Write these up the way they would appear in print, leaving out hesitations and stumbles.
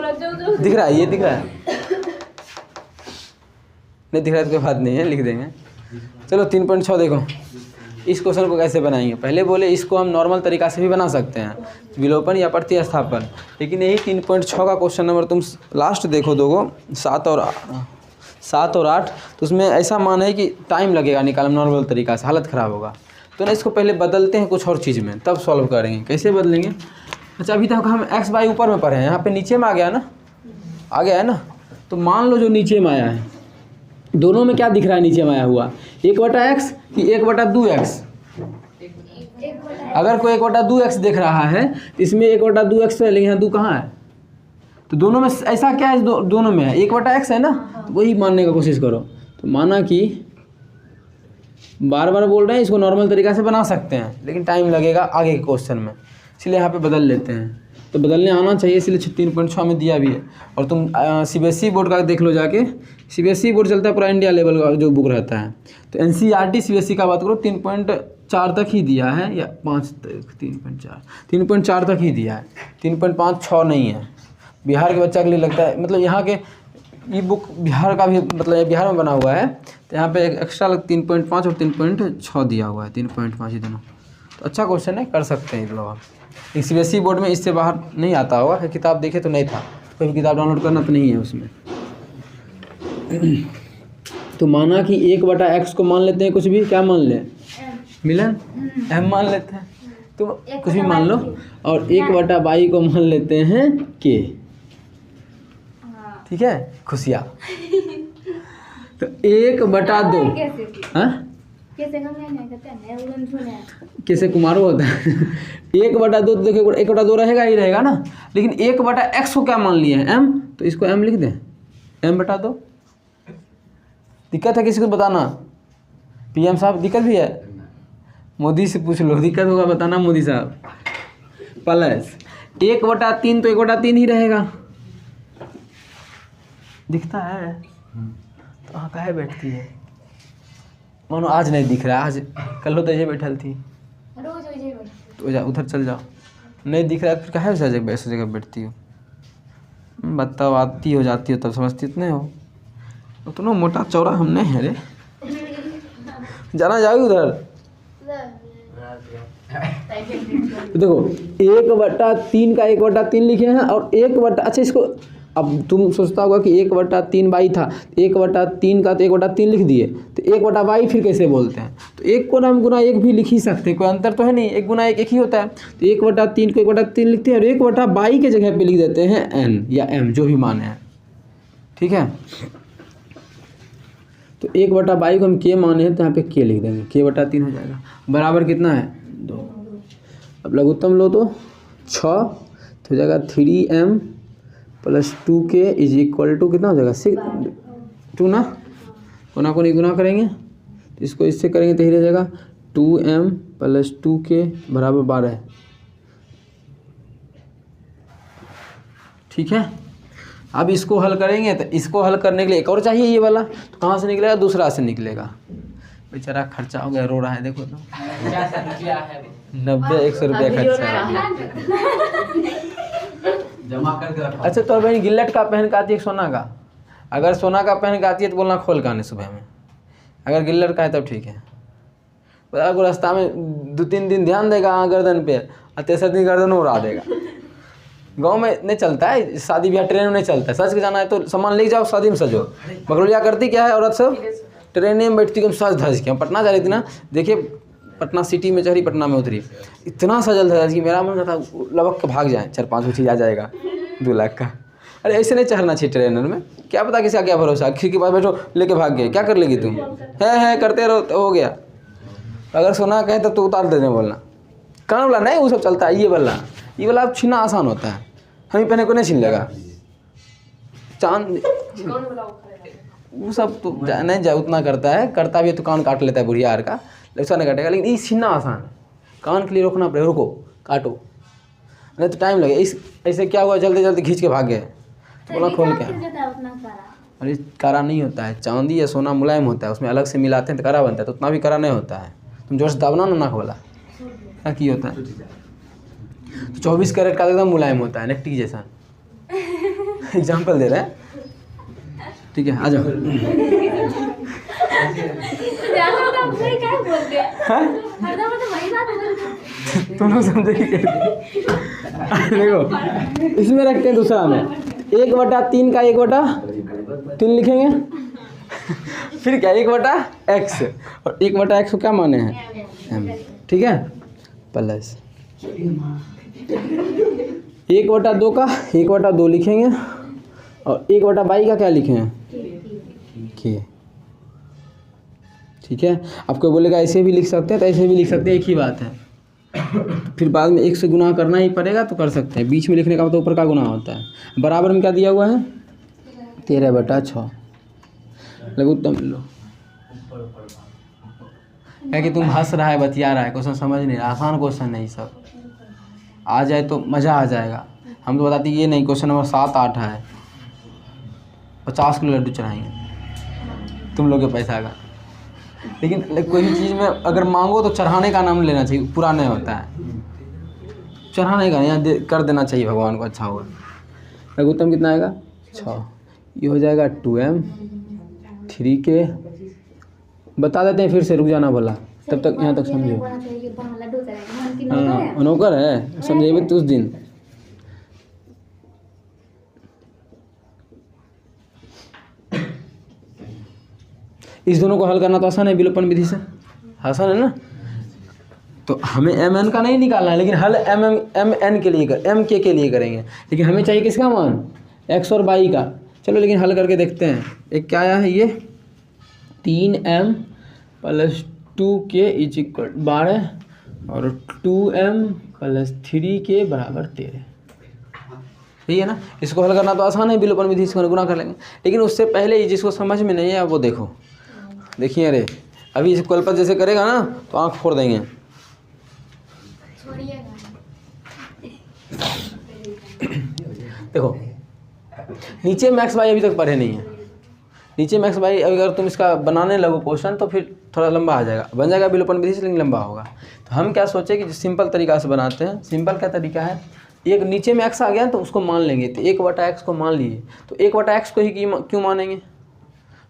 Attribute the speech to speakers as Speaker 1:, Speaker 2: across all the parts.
Speaker 1: दिख रहा है, ये दिख रहा है, नहीं दिख रहा है तो कोई बात नहीं है, लिख देंगे। चलो 3.6 देखो, इस क्वेश्चन को कैसे बनाएंगे। पहले बोले इसको हम नॉर्मल तरीका से भी बना सकते हैं, विलोपन या प्रतिस्थापन, लेकिन यही 3.6 का क्वेश्चन नंबर तुम लास्ट देखो दोगो 7 और 8, तो उसमें ऐसा मान है कि टाइम लगेगा निकालने नॉर्मल तरीका से, हालत ख़राब होगा। तो ना इसको पहले बदलते हैं कुछ और चीज़ में, तब सॉल्व करेंगे। कैसे बदलेंगे? अच्छा अभी तक हम एक्स वाई ऊपर में पढ़े हैं, यहाँ पे नीचे में आ गया ना, आ गया है ना। तो मान लो जो नीचे में आया है, दोनों में क्या दिख रहा है नीचे में आया हुआ, 1/x कि 1/2x। अगर कोई 1/2x देख रहा है तो इसमें 1/2x है, लेकिन यहाँ 2 कहाँ है? तो दोनों में ऐसा क्या है, दोनों में है 1/x है ना, तो वही मानने का कोशिश करो। तो माना कि बार बार बोल रहे हैं, इसको नॉर्मल तरीका से बना सकते हैं, लेकिन टाइम लगेगा आगे के क्वेश्चन में, इसलिए यहाँ पे बदल लेते हैं। तो बदलने आना चाहिए, इसलिए 3.6 में दिया भी है। और तुम CBSE बोर्ड का देख लो जाके, CBSE बोर्ड चलता है पूरा इंडिया लेवल का जो बुक रहता है। तो NCERT CBSE का बात करो 3.4 तक ही दिया है, या 5 तक, 3.4 तक ही दिया है, 3.5-6 नहीं है। बिहार के बच्चा के लिए लगता है, मतलब यहाँ के ई बुक बिहार का भी, मतलब बिहार में बना हुआ है, तो यहाँ पे एक्स्ट्रा 3.5 और 3.6 दिया हुआ है, 3.5 ही दोनों। तो अच्छा क्वेश्चन है, कर सकते हैं लोग। CBSE बोर्ड में इससे बाहर नहीं आता होगा, किताब देखे तो नहीं था, कोई भी किताब डाउनलोड करना तो नहीं है उसमें। तो माना कि 1/x को मान लेते हैं, कुछ भी क्या मान लें, मिलन m मान लेते हैं, तो कुछ भी मान लो। और 1/y को मान लेते हैं k, ठीक है, खुशियाँ। तो 1/2 कैसे कुमारो होता है 1/2 देखो, 1/2 रहेगा ही रहेगा ना, लेकिन 1/x को क्या मान लिए हैं, m, तो इसको m लिख दें, m/2। दिक्कत है किसी को बताना, PM साहब दिक्कत भी है, मोदी से पूछ लो, दिक्कत होगा बताना मोदी साहब। प्लस 1/3 तो 1/3 ही रहेगा, दिखता है तो हाँ कहे बैठती है, मानो आज नहीं दिख रहा है, आज कल तो ये बैठल थी, तो जा उधर चल जाओ, नहीं दिख रहा है फिर कहे वैसे जगह बैठती हो। बताओ आती हो जाती हो तब समझती इतने हो, उतना मोटा चौड़ा हम नहीं है रे, जाना जाओगे उधर। देखो 1/3 का 1/3 लिखे हैं, और 1 अच्छा इसको अब तुम सोचता होगा कि 1/3 बाई था, 1/3 का तो 1/3 लिख दिए, तो 1/y फिर कैसे बोलते हैं? तो 1 को हम गुना 1 भी लिख ही सकते हैं, कोई अंतर तो है नहीं, 1 गुना 1 1 ही होता है। तो 1/3 को 1/3 लिखते हैं, और 1/y के जगह पे लिख देते हैं n या m, जो भी मान है, ठीक है। तो 1/y को हम k माने हैं, तो यहाँ पे k लिख देंगे, k/3 हो जाएगा, बराबर कितना है 2। अब लघुत्तम लो तो 6, तो हो जाएगा 3m + 2k = कितना हो जाएगा 6, 2 ना, कोना को नहीं गुना करेंगे, तो इसको इससे करेंगे तो ही रह जाएगा 2m + 2k = 12, ठीक है। अब इसको हल करेंगे, तो इसको हल करने के लिए एक और चाहिए ये वाला, तो कहाँ से निकलेगा, दूसरा से निकलेगा। बेचारा खर्चा हो गया, रो रहा है, देखो तो 90-100 रुपया खर्चा जमा करके रखा। अच्छा तो भाई गिल्लट का पहन के आती है सोना का, अगर सोना का पहन के आती है तो बोलना खोल के आने सुबह में, अगर गिल्लट का है तब ठीक है। अगर रास्ता में 2-3 दिन ध्यान देगा गर्दन पे, और 3रा दिन गर्दन उड़ा देगा। गांव में नहीं चलता है, शादी ब्याह ट्रेन में नहीं चलता है, सच के जाना है तो सामान ले जाओ, शादी में सजो। बगलोलिया करती क्या है औरत सब, ट्रेन में बैठती है सज धज के। हम पटना जा रही थी ना, देखिए पटना सिटी में चढ़ी, पटना में उतरी, इतना सजल धज कि मेरा मन था लबक के भाग जाए, 4-5 चीज़ आ जाएगा 2 लाख का। अरे ऐसे नहीं चढ़ना चाहिए ट्रेनर में, क्या पता किसी का क्या भरोसा, खिड़की के पास बैठो लेके भाग गए, क्या कर लेगी तुम, है करते रहो तो हो गया। अगर सोना कहे तो उतार देने बोलना, कान वाला नहीं वो सब चलता है, ये वाला छीनना आसान होता है, हम ही पहने को नहीं छीन लेगा। चांद वो सब तो नहीं जा उतना करता है, करता भी है तो कान काट लेता है बुढ़िया का, ऐसा नहीं काटेगा। लेकिन ये छीनना आसान है, कान के लिए रोकना पड़ेगा, रुको काटो, नहीं तो टाइम लगे। इस ऐसे क्या हुआ, जल्दी जल्दी खींच के भाग गए, तो बोला खोल के। अरे कारा नहीं होता है, चांदी या सोना मुलायम होता है, उसमें अलग से मिलाते हैं तो करा बनता है, तो उतना भी करा नहीं होता है। तुम जोर से दाबना ना नाक वाला, क्या की होता है, तो 24 कैरेट का एकदम मुलायम होता है, नकटी जैसा। एग्जाम्पल दे रहे हैं, ठीक है, आ जाओ। तुम लोग समझे कि देखो इसमें रखते हैं दूसरा में 1/3 का 1/3 लिखेंगे, फिर क्या 1/x, और 1/x को क्या माने हैं m, ठीक है, प्लस 1/2 का 1/2 लिखेंगे, और 1/22 का क्या लिखे हैं k, ठीक है। आपको बोलेगा ऐसे भी लिख सकते हैं तो ऐसे भी लिख सकते हैं, एक ही बात है। फिर बाद में 1 से गुना करना ही पड़ेगा तो कर सकते हैं, बीच में लिखने का मतलब ऊपर का गुना होता है। बराबर में क्या दिया हुआ है 13/6, लघुत्तम लो। क्या कि तुम हंस रहा है, बतिया रहा है, क्वेश्चन समझ नहीं रहा, आसान क्वेश्चन नहीं, सब आ जाए तो मज़ा आ जाएगा। हम तो बताते ये नहीं, क्वेश्चन नंबर 7, 8 है, 50 किलो लड्डू चढ़ाएंगे तुम लोग के पैसा का। लेकिन कोई भी चीज़ में अगर मांगो तो चढ़ाने का नाम लेना चाहिए, पूरा नहीं होता है, चढ़ाने का यहाँ कर देना चाहिए भगवान को, अच्छा होगा। लघुत्तम कितना आएगा 6, ये हो जाएगा 2m 3k। बता देते हैं फिर से, रुक जाना बोला, तब तक यहाँ तक समझो। हाँ नौकर है, समझेबे तो उस दिन। इस दोनों को हल करना तो आसान है विलोपन विधि से, आसान है ना। तो हमें एम एन का नहीं निकालना है, लेकिन हल एम एन के लिए एम के लिए करेंगे, लेकिन हमें चाहिए किसका मान x और y का। चलो लेकिन हल करके देखते हैं। एक क्या आया है ये 3m + 2k = 12 और 2m + 3k = 13, सही है ना। इसको हल करना तो आसान है, विलोपन विधि से गुणा कर लेंगे। लेकिन उससे पहले ही जिसको समझ में नहीं है वो देखो, देखिए, अरे अभी इस कल्पत जैसे करेगा ना तो आँख फोड़ देंगे। देखो नीचे मैक्स वाई अभी तक पढ़े नहीं है, नीचे मैक्स वाई अगर तुम इसका बनाने लगो क्वेश्चन तो फिर थोड़ा लंबा आ जाएगा, बन जाएगा विलोपन विधि से, लेकिन लंबा होगा। तो हम क्या सोचे कि सिंपल तरीका से बनाते हैं। सिंपल क्या तरीका है, एक नीचे में x आ गया तो उसको मान लेंगे, तो 1/x को मान लिए, तो 1/x को ही क्यों मानेंगे,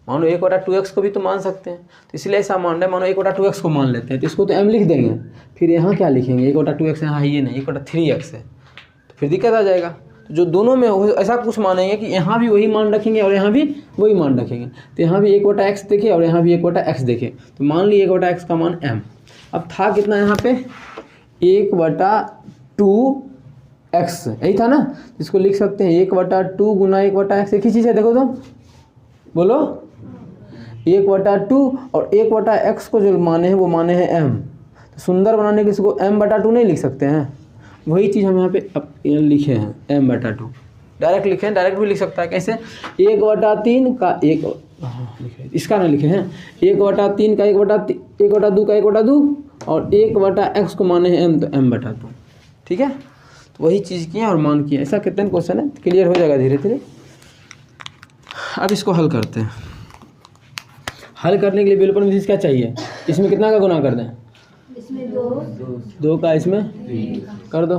Speaker 1: मानो 1/2x को भी तो मान सकते हैं, तो इसलिए ऐसा मान रहे हैं, मानो 1/2x को मान लेते हैं, तो इसको तो m लिख देंगे। फिर यहाँ क्या लिखेंगे 1/2x, यहाँ ये नहीं 1/3x है, तो फिर दिक्कत आ जाएगा। तो जो दोनों में ऐसा कुछ मानेंगे कि यहाँ भी वही मान रखेंगे और यहाँ भी वही मान रखेंगे, तो यहाँ भी 1/x देखे और यहाँ भी 1/x देखे, तो मान ली 1/x का मान m। अब था कितना यहाँ पे 1/2x, यही था ना, इसको लिख सकते हैं 1/2 गुना 1/x, एक ही चीज़ है। देखो तो बोलो 1/2 और 1/x को जो माने हैं वो माने हैं m, तो सुंदर बनाने के लिए इसको m/2 नहीं लिख सकते हैं, वही चीज़ हम यहाँ पे अब लिखे हैं m/2, डायरेक्ट लिखे हैं, डायरेक्ट भी लिख सकता है। कैसे 1/3 का 1, इसका ना लिखे हैं 1/3 का 1/2 का 1/2 और 1/x को माने हैं m, तो m/2, ठीक है। तो वही चीज़ किए और मान किए। ऐसा कितने क्वेश्चन है, क्लियर हो जाएगा धीरे धीरे। अब इसको हल करते हैं। हल करने के लिए विलोपन विधि से क्या चाहिए, इसमें कितना का गुना कर दें,
Speaker 2: इसमें
Speaker 1: 2 का इसमें कर दो।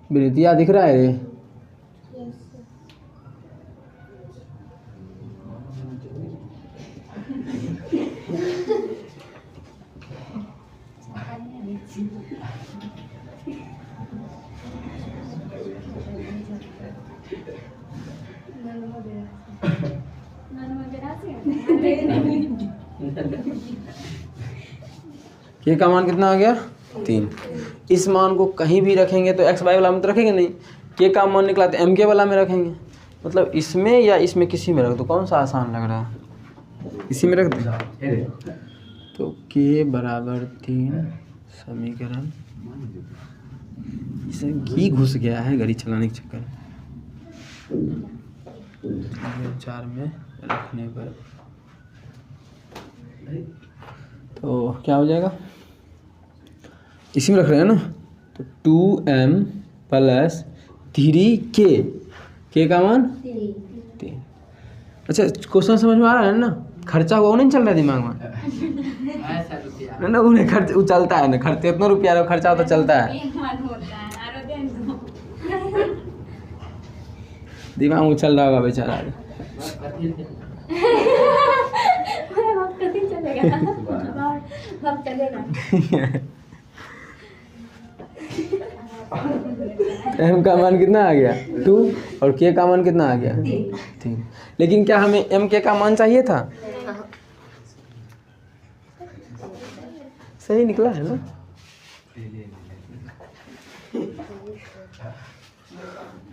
Speaker 1: विनितिया दिख रहा है ये, ये का मान कितना आ गया 3। इस मान को कहीं भी रखेंगे तो एक्स वाई वाला में तो रखेंगे नहीं, के का मान निकला तो एम के वाला में रखेंगे, मतलब इसमें या इसमें किसी में रख दो, कौन सा आसान लग रहा है, इसी में रख दो। तो के बराबर 3 समीकरण, इसे घी घुस गया है गाड़ी चलाने के चक्कर में, 4 में रखने पर तो क्या हो जाएगा, इसी में रख रहे हैं ना, तो 2m + 3k, के का मान 3। अच्छा क्वेश्चन समझ में आ रहा है ना, खर्चा हुआ नहीं चल रहा है दिमाग में ना, उन्हें खर्च चलता है ना, खर्च इतना रुपया खर्चा होता चलता है। दिमाग उछल रहा होगा बेचारा। एम का मान कितना आ गया 2 और के का मान कितना आ गया 3। लेकिन क्या हमें एम के का मान चाहिए था? सही निकला है ना?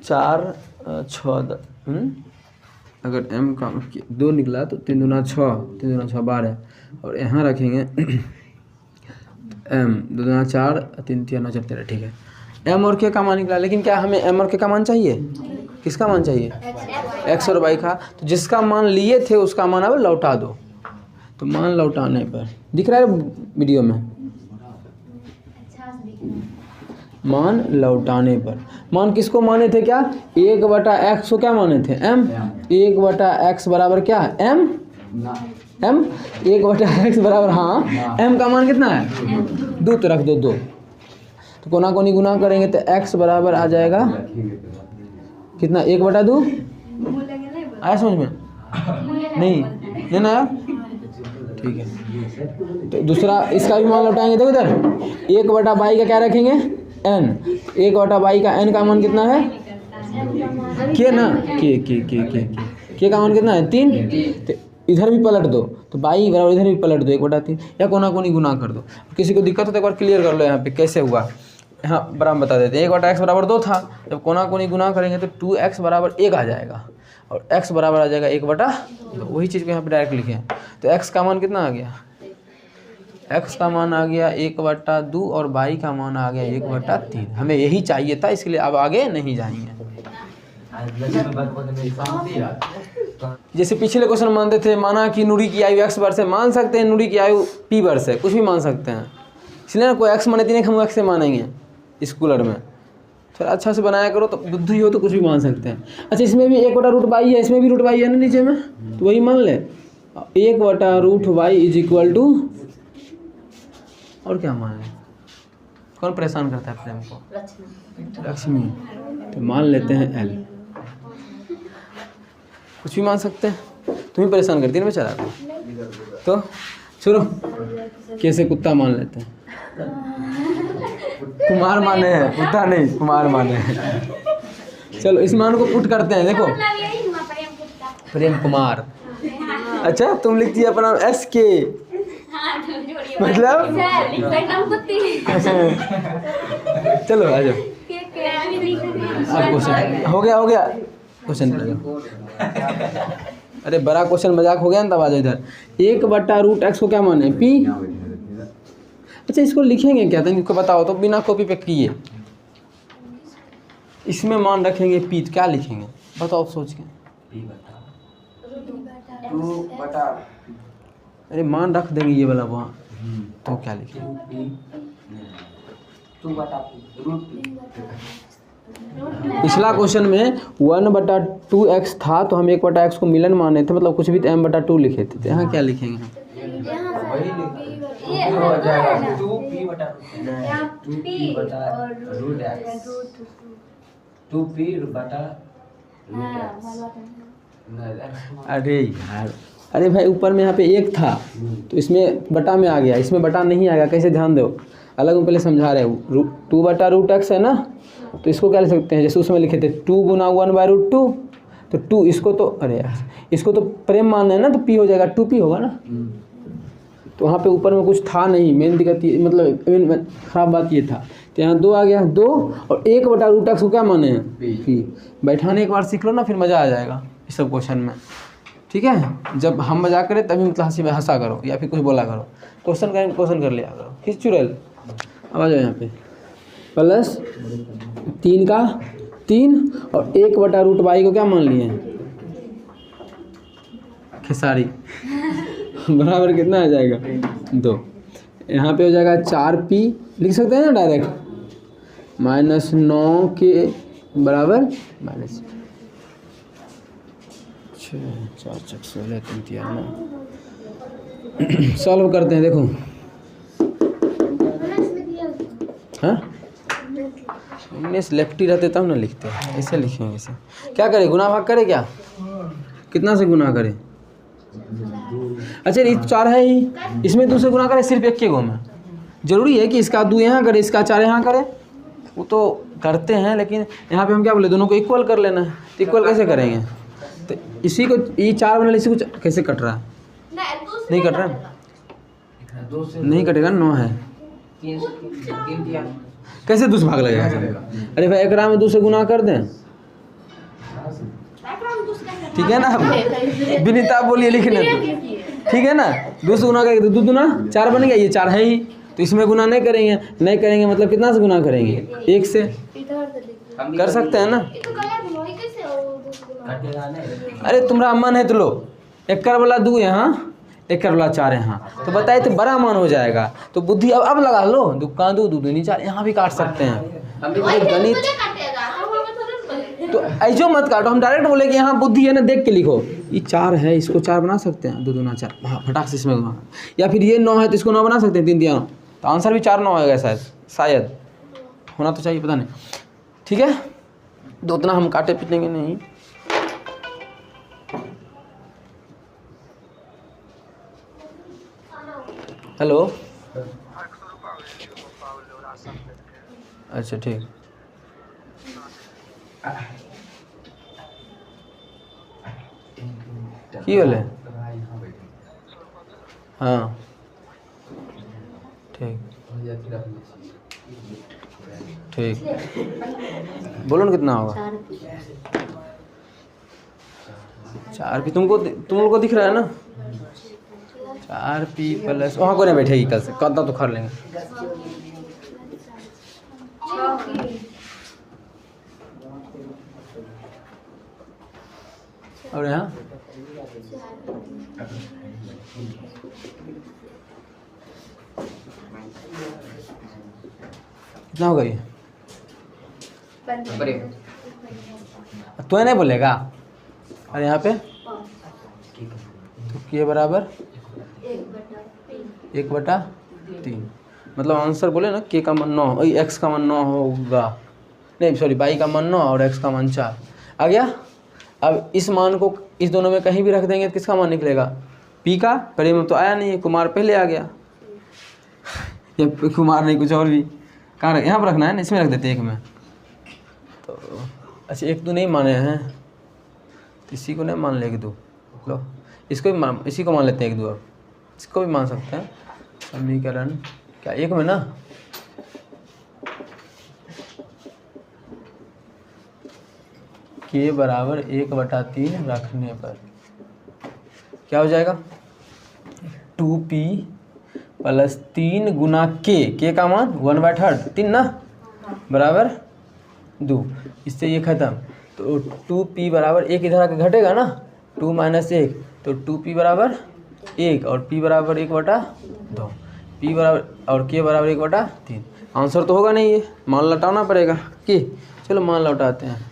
Speaker 1: चार 6 अगर m का 2 निकला तो 3 दूना 6, 3 दूना 6 12 और यहाँ रखेंगे m 2 दूना 4, 3 3 9 4 13। ठीक है, m और k का मान निकला। लेकिन क्या हमें m और k का मान चाहिए? किसका मान चाहिए? x और y का। तो जिसका मान लिए थे उसका मान अब लौटा दो। तो मान लौटाने पर दिख रहा है वीडियो में, मान लौटाने पर मान किसको माने थे? क्या 1/x को क्या माने थे? m। 1/x बराबर क्या है? m। 1/x बराबर हाँ m का मान कितना है? 2 तो रख दो 2। तो कोना कोनी गुना करेंगे तो x बराबर आ जाएगा कितना? 1/2। आया समझ में? नहीं ना? ठीक है, तो दूसरा इसका भी मान लौटाएंगे। देखो इधर 1/y का क्या रखेंगे? n। 1/y का n का मान कितना है? के ना? के का मान कितना है? 3। तो इधर भी पलट दो तो y बराबर इधर भी पलट दो 1/3 या कोना कोनी गुना कर दो। किसी को दिक्कत हो तो एक बार क्लियर कर लो यहाँ पे कैसे हुआ। हाँ बराबर बता देते हैं। 1/x बराबर 2 था, जब कोना कोनी गुना करेंगे तो 2x बराबर 1 आ जाएगा और x बराबर आ जाएगा 1/2। वही चीज़ को यहाँ पे डायरेक्ट लिखे हैं। तो x का मान कितना आ गया? x का मान आ गया 1/2 और y का मान आ गया 1/3। हमें यही चाहिए था, इसलिए अब आगे नहीं जाएंगे। जैसे पिछले क्वेश्चन मानते थे, माना कि नूरी की आयु x वर्ष है, मान सकते हैं नूरी की आयु p वर्ष है, कुछ भी मान सकते हैं। इसलिए ना कोई x माने नहीं, हम x से मानेंगे स्कूलर में। थोड़ा अच्छा से बनाया करो, तो बुद्धि हो तो कुछ भी मान सकते हैं। अच्छा इसमें भी 1/√y है, इसमें भी √y है ना नीचे में, तो वही मान ले 1/√y इज इक्वल टू, और क्या मान ले? कौन परेशान करता है प्रेम को? लक्ष्मी। तो मान लेते हैं l। कुछ भी मान सकते हैं, तुम ही परेशान करती है ना बेचारा को। तो चलो कैसे कुत्ता मान लेते हैं। कुमार माने हैं, कुत्ता नहीं, कुमार माने हैं। चलो इस मान को पुट करते हैं। देखो प्रेम कुमार। अच्छा तुम लिखती है अपना SK, मतलब चलो आ जाओ। क्वेश्चन हो गया क्वेश्चन पे। अरे बड़ा क्वेश्चन मजाक हो गया ना, तब आ जाओ इधर। 1/√x को क्या माने? p। अच्छा इसको लिखेंगे क्या? इनको बताओ तो, बिना कॉपी पे किए। इसमें मान रखेंगे p, तो क्या लिखेंगे बताओ सोच के। अरे मान रख देंगे ये वाला वहाँ, तो क्या लिखेंगे? पिछला क्वेश्चन में 1/2x था, तो हम 1/x को मिलन माने थे, मतलब कुछ भी m/2 लिखे थे। यहाँ क्या लिखेंगे हम? अरे यार, अरे भाई ऊपर में यहाँ पे 1 था तो इसमें बटा में आ गया, इसमें बटा नहीं आएगा। कैसे? ध्यान दो, अलग में पहले समझा रहे हो। 2/√x है ना, तो इसको क्या लिख सकते हैं? जैसे उसमें लिखे थे 2 गुना 1/√2, तो 2 इसको तो, अरे यार इसको तो प्रेम मानना है ना, तो p हो जाएगा, 2p होगा ना। तो वहाँ पे ऊपर में कुछ था नहीं, मेन दिक्कत ये, मतलब खराब बात ये था। तो यहाँ 2 आ गया, 2 और 1/√x को क्या माने हैं? p। बैठाने एक बार सीख लो ना, फिर मज़ा आ जाएगा इस सब क्वेश्चन में। ठीक है, जब हम मजाक करें तभी मतलब हंसी में हंसा करो या फिर कुछ बोला करो। क्वेश्चन कर लिया करो। खींच चुड़ैल, अब आ जाओ यहाँ पे। प्लस 3 का 3 और 1/√y को क्या मान लिए हैं? खेसारी। बराबर कितना आ जाएगा? 2। यहाँ पे हो जाएगा 4p, लिख सकते हैं ना डायरेक्ट, -9 के बराबर -। 4 चक 16 3 3 9। सॉल्व करते हैं। देखो हाँ इंग्लिश लेफ्टी रहते तब ना लिखते हैं, ऐसे लिखेंगे इसे। क्या करें, गुना भाग करें क्या? कितना से गुना करें? अच्छा ये 4 है ही, इसमें 2 से गुना करें सिर्फ एक के गो में। जरूरी है कि इसका 2 यहाँ करें, इसका 4 यहाँ करें? वो तो करते हैं, लेकिन यहाँ पे हम क्या बोले, दोनों को इक्वल कर लेना है। तो इक्वल कैसे करेंगे? तो इसी को ये 4 बने, इसी को कैसे कट रहा है? नहीं कट रहा, नहीं कटेगा, 9 है। कैसे 2 से भाग लगेगा? अरे भाई एक में 2 से गुना कर दें, ठीक है ना? विनीता आप बोलिए लिखने, ठीक है ना? 2 से गुना करेंगे तो 2 दूना 4 बन गया, ये 4 है ही, तो इसमें गुना नहीं करेंगे। नहीं करेंगे मतलब कितना से गुना करेंगे? 1 से। कर सकते हैं ना? अरे तुम्हारा मन है तो लो, 1 वाला 2 यहाँ, 1 वाला 4 यहाँ, तो बताइए तो बड़ा मान हो जाएगा। तो बुद्धि अब लगा लो, 2 का 2, 2 दूनी 4, यहाँ भी काट सकते हैं। गणित तो ऐसे मत काटो, हम डायरेक्ट बोले कि यहाँ बुद्धि है ना, देख के लिखो। ये 4 है, इसको 4 बना सकते हैं, 2 दूना 4, हाँ फटाक से इसमें घुमा। या फिर ये 9 है तो इसको 9 बना सकते हैं, 3 दिया 9, तो आंसर भी 4 9 आएगा शायद होना तो चाहिए, पता नहीं। ठीक है, तो उतना हम काटे पीटेंगे नहीं। हेलो, अच्छा ठीक, की बोले? हाँ ठीक ठीक, बोलो ना कितना होगा? 4 पी तुम लोग को दिख रहा है ना? 4p प्लस, वहाँ को नहीं बैठेगी कल से, कल तो कर लेंगे। और यहाँ कितना होगा ये? तो नहीं बोलेगा। और यहाँ पे तो के बराबर 1/3, मतलब आंसर बोले ना, के का मान 9, एक्स का मान 9 होगा, नहीं सॉरी वाई का मान 9 और एक्स का मान 4 आ गया। अब इस मान को इस दोनों में कहीं भी रख देंगे तो किसका मान निकलेगा? पी का। पहले में तो आया नहीं है, कुमार पहले आ गया, या कुमार नहीं कुछ और भी, कहाँ यहाँ पर रखना है ना, इसमें रख देते 1 में। तो अच्छा 1 2 नहीं माने हैं, तो इसी को नहीं मान ले 1 2, लो इसको भी मान, इसी को मान लेते हैं 1 2, अब इसको भी मान सकते हैं। समीकरण क्या 1 में ना, के बराबर 1/3 रखने पर क्या हो जाएगा? 2p प्लस 3 गुना के का मान 1/3 3 ना, बराबर 2, इससे ये खत्म। तो 2p बराबर 1 इधर आके घटेगा ना, 2 - 1, तो 2p बराबर 1 और p बराबर 1/2, p बराबर और k बराबर 1/3। आंसर तो होगा नहीं, ये मान लौटाना पड़ेगा कि, चलो मान लौटाते हैं।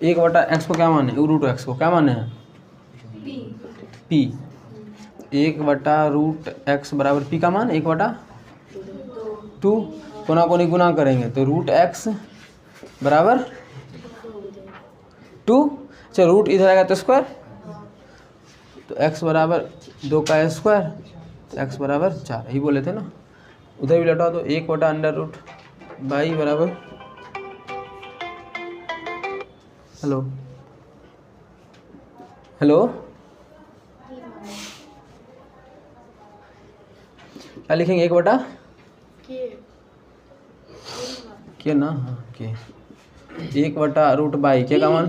Speaker 1: एक बटा एक्स को क्या माने, रूट एक्स को क्या माने हैं? पी। 1/√x बराबर पी का मान 1/2, कोना कोनी गुना करेंगे तो रूट एक्स बराबर 2। अच्छा रूट इधर आएगा तो स्क्वायर, तो x बराबर 2 का स्क्वायर, x बराबर 4, यही बोले थे ना। उधर भी लौटा दो, 1/√y बराबर, हेलो हेलो क्या लिखेंगे? 1/, के ना, हाँ के, 1/√y के का मान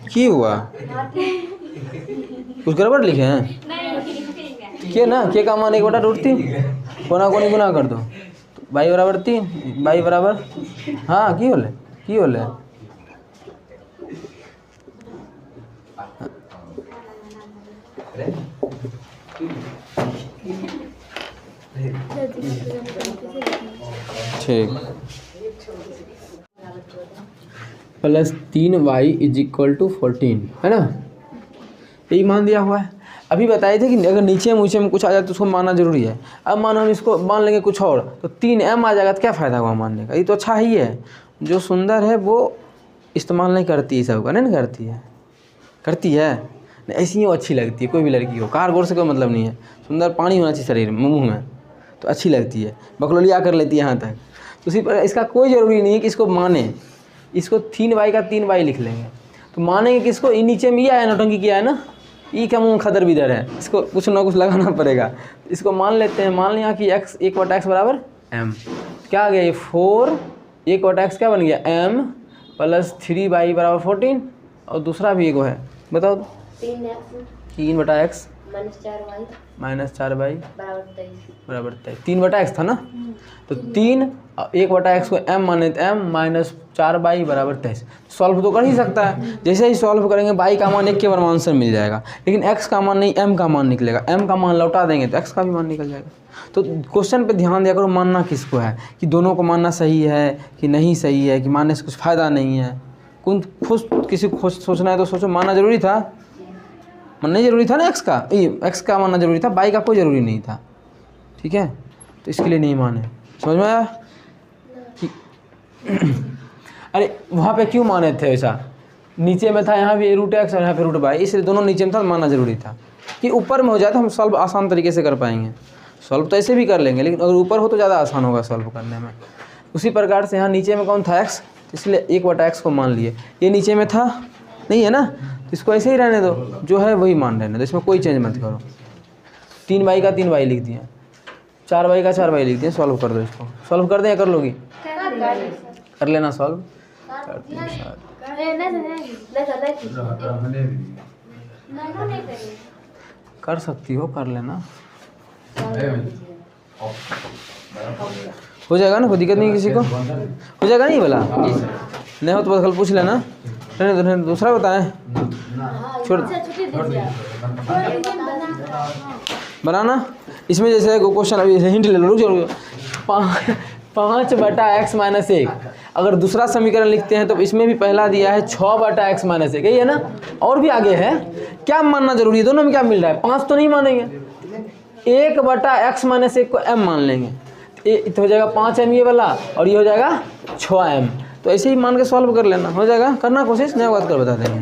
Speaker 1: की हुआ, कुछ गड़बड़ लिखे हैं? के ना, के का मान 1/√3, कोना कोनी गुना कर दो, y बराबर 3, y बराबर, हाँ की बोले ठीक। Plus 3y is equal to 14, है ना, यही मान दिया हुआ है। अभी बताए थे कि अगर नीचे में कुछ आ जाए तो उसको मानना जरूरी है। अब मानो हम इसको मान लेंगे कुछ और, तो 3m आ जाएगा, तो क्या फ़ायदा हुआ मानने का, ये तो अच्छा ही है। जो सुंदर है वो इस्तेमाल नहीं करती सब का, नहीं करती है, करती है नहीं, ऐसी ही वो अच्छी लगती है, कोई भी लड़की हो, कार गोर से कोई मतलब नहीं है, सुंदर पानी होना चाहिए शरीर में, मुँह में, तो अच्छी लगती है, बकलोलिया कर लेती है यहाँ तक। तो उसी पर इसका कोई ज़रूरी नहीं है कि इसको माने, इसको 3y का 3y लिख लेंगे, तो मानेंगे कि इसको नीचे में ये आया, नौटंकी किया है ना, ई का मुँह खदर बिदर है, इसको कुछ ना कुछ लगाना पड़ेगा। इसको मान लेते हैं, मान लिया कि x 1/x बराबर m, क्या आ गया ये 4 1/x क्या बन गया m प्लस 3y बराबर 14, और दूसरा भी एक है, बताओ 3/x माइनस 4y बराबर 23, 3/x था ना, तो 3 1/x को m माने तो m माइनस 4y बराबर 23, सॉल्व तो कर ही सकता है। जैसे ही सॉल्व करेंगे y का मान एक के बार में आंसर मिल जाएगा, लेकिन x का मान नहीं, m का मान निकलेगा, m का मान लौटा देंगे तो x का भी मान निकल जाएगा। तो क्वेश्चन पे ध्यान दिया करो, मानना किसको है, कि दोनों को मानना सही है कि नहीं सही है, कि मानने से कुछ फ़ायदा नहीं है। किसी को सोचना है तो सोचो, मानना ज़रूरी था, मानना नहीं ज़रूरी था ना, x का मानना ज़रूरी था, y का कोई ज़रूरी नहीं था, ठीक है, तो इसके लिए नहीं माने। समझ में आया? अरे वहाँ पे क्यों माने थे ऐसा, नीचे में था, यहाँ भी √x और यहाँ पे √y, इसलिए दोनों नीचे में था, मानना ज़रूरी था। कि ऊपर में हो जाए तो हम सॉल्व आसान तरीके से कर पाएंगे, सॉल्व तो ऐसे भी कर लेंगे, लेकिन अगर ऊपर हो तो ज़्यादा आसान होगा सॉल्व करने में। उसी प्रकार से यहाँ नीचे में कौन था x, इसलिए 1/x को मान लिए, ये नीचे में था नहीं है ना, तो इसको ऐसे ही रहने दो, जो है वही मान रहने दो, इसमें कोई चेंज मत करो। 3y का 3y लिख दिया, 4y का 4y लिख दिया, सॉल्व कर दो, इसको सॉल्व कर दें या कर लोगी, कर लेना सॉल्व, 4 3 7 कर सकती हो, कर लेना, हो जाएगा ना, कोई दिक्कत नहीं, किसी को हो जाएगा नहीं बोला, नहीं हो तो बस कल पूछ लेना, नहीं दूसरा बताएं, छोड़ बनाना। इसमें जैसे क्वेश्चन अभी हिंट ले लो, 5/x - 1, अगर दूसरा समीकरण लिखते हैं तो इसमें भी पहला दिया है 6/x - 1, यही है ना, और भी आगे है, क्या मानना जरूरी है, दोनों में क्या मिल रहा है, 5 तो नहीं मानेंगे, 1/x - 1 को m मान लेंगे, तो हो जाएगा 5m ये वाला, और ये हो जाएगा 6m, तो ऐसे ही मान के सॉल्व कर लेना, हो जाएगा, करना कोशिश, नया बात कर बता देंगे।